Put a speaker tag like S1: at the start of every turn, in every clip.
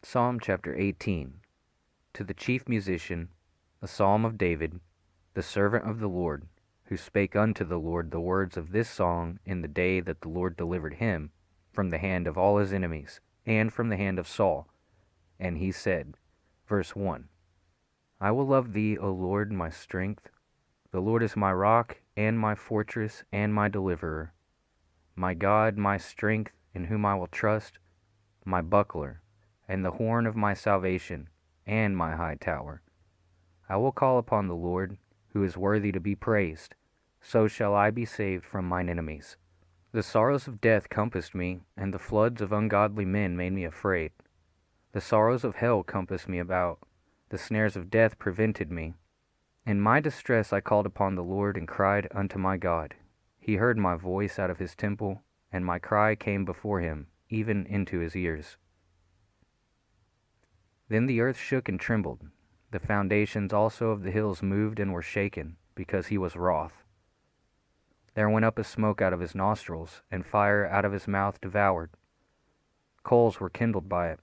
S1: Psalm chapter 18. To the chief musician, a psalm of David, the servant of the Lord, who spake unto the Lord the words of this song in the day that the Lord delivered him from the hand of all his enemies, and from the hand of Saul. And he said, verse 1, I will love thee, O Lord, my strength. The Lord is my rock, and my fortress, and my deliverer. My God, my strength, in whom I will trust, my buckler, and the horn of my salvation, and my high tower. I will call upon the Lord, who is worthy to be praised. So shall I be saved from mine enemies. The sorrows of death compassed me, and the floods of ungodly men made me afraid. The sorrows of hell compassed me about. The snares of death prevented me. In my distress I called upon the Lord and cried unto my God. He heard my voice out of his temple, and my cry came before him, even into his ears. Then the earth shook and trembled. The foundations also of the hills moved and were shaken, because he was wroth. There went up a smoke out of his nostrils, and fire out of his mouth devoured. Coals were kindled by it.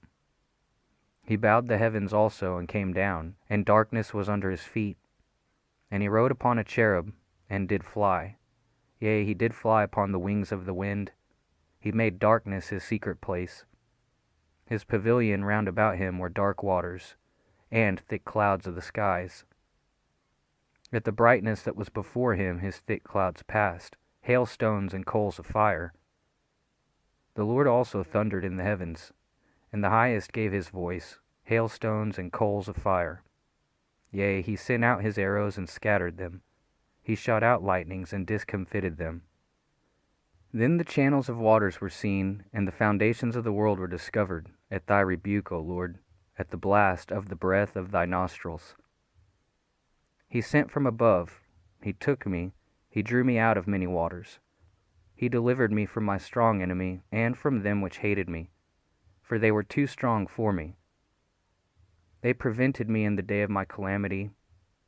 S1: He bowed the heavens also and came down, and darkness was under his feet. And he rode upon a cherub, and did fly. Yea, he did fly upon the wings of the wind. He made darkness his secret place. His pavilion round about him were dark waters, and thick clouds of the skies. At the brightness that was before him his thick clouds passed, hailstones and coals of fire. The Lord also thundered in the heavens, and the highest gave his voice, hailstones and coals of fire. Yea, he sent out his arrows and scattered them. He shot out lightnings and discomfited them. Then the channels of waters were seen, and the foundations of the world were discovered, at thy rebuke, O Lord, at the blast of the breath of thy nostrils. He sent from above, he took me, he drew me out of many waters. He delivered me from my strong enemy, and from them which hated me, for they were too strong for me. They prevented me in the day of my calamity,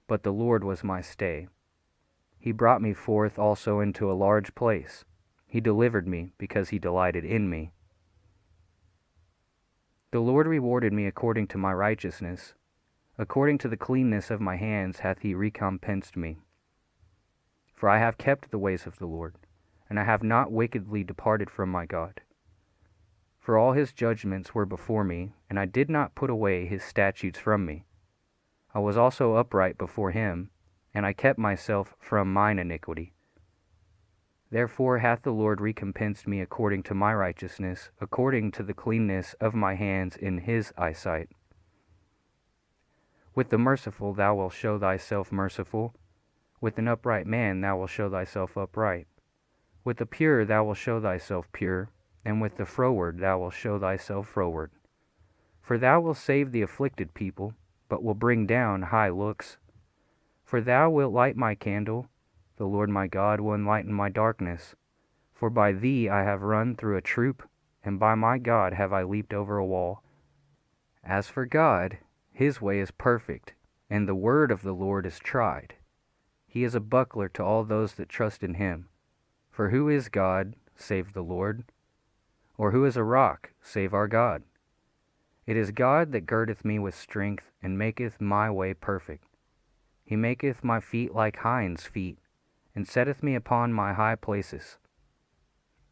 S1: but the Lord was my stay. He brought me forth also into a large place. He delivered me, because he delighted in me. The Lord rewarded me according to my righteousness. According to the cleanness of my hands hath he recompensed me. For I have kept the ways of the Lord, and I have not wickedly departed from my God. For all his judgments were before me, and I did not put away his statutes from me. I was also upright before him, and I kept myself from mine iniquity. Therefore hath the Lord recompensed me according to my righteousness, according to the cleanness of my hands in his eyesight. With the merciful thou wilt show thyself merciful. With an upright man thou wilt show thyself upright. With the pure thou wilt show thyself pure, and with the froward thou wilt show thyself froward. For thou wilt save the afflicted people, but will bring down high looks. For thou wilt light my candle, the Lord my God will enlighten my darkness. For by thee I have run through a troop, and by my God have I leaped over a wall. As for God, his way is perfect, and the word of the Lord is tried. He is a buckler to all those that trust in him. For who is God, save the Lord? Or who is a rock, save our God? It is God that girdeth me with strength, and maketh my way perfect. He maketh my feet like hinds' feet, and setteth me upon my high places.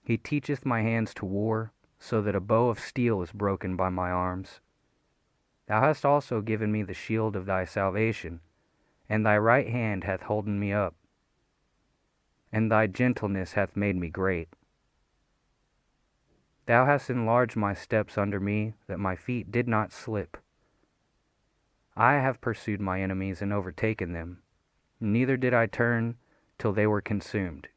S1: He teacheth my hands to war, so that a bow of steel is broken by my arms. Thou hast also given me the shield of thy salvation, and thy right hand hath holden me up, and thy gentleness hath made me great. Thou hast enlarged my steps under me, that my feet did not slip. I have pursued my enemies and overtaken them, neither did I turn till they were consumed.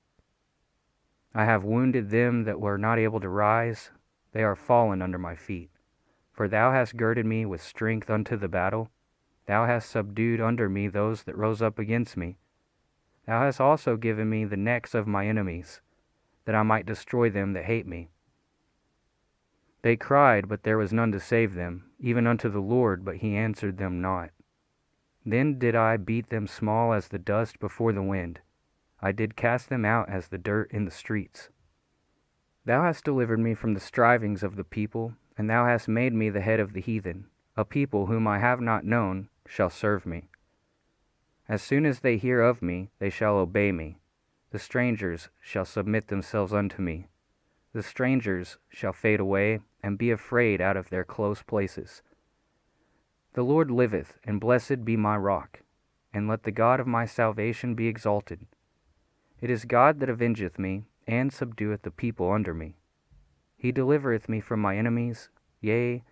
S1: I have wounded them that were not able to rise, they are fallen under my feet. For thou hast girded me with strength unto the battle, thou hast subdued under me those that rose up against me. Thou hast also given me the necks of my enemies, that I might destroy them that hate me. They cried, but there was none to save them, even unto the Lord, but he answered them not. Then did I beat them small as the dust before the wind. I did cast them out as the dirt in the streets. Thou hast delivered me from the strivings of the people, And thou hast made me the head of the heathen. A people whom I have not known shall serve me. As soon as they hear of me, they shall obey me. The strangers shall submit themselves unto me. The strangers shall fade away and be afraid out of their close places. The Lord liveth, and blessed be my rock, and let the God of my salvation be exalted. It is God that avengeth me, and subdueth the people under me. He delivereth me from my enemies, yea,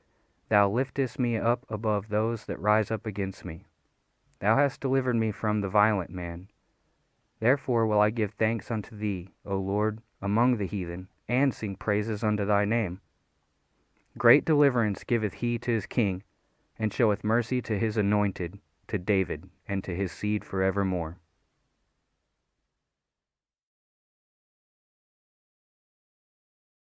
S1: thou liftest me up above those that rise up against me. Thou hast delivered me from the violent man. Therefore will I give thanks unto thee, O Lord, among the heathen, and sing praises unto thy name. Great deliverance giveth he to his king, and showeth mercy to his anointed, to David, and to his seed forevermore.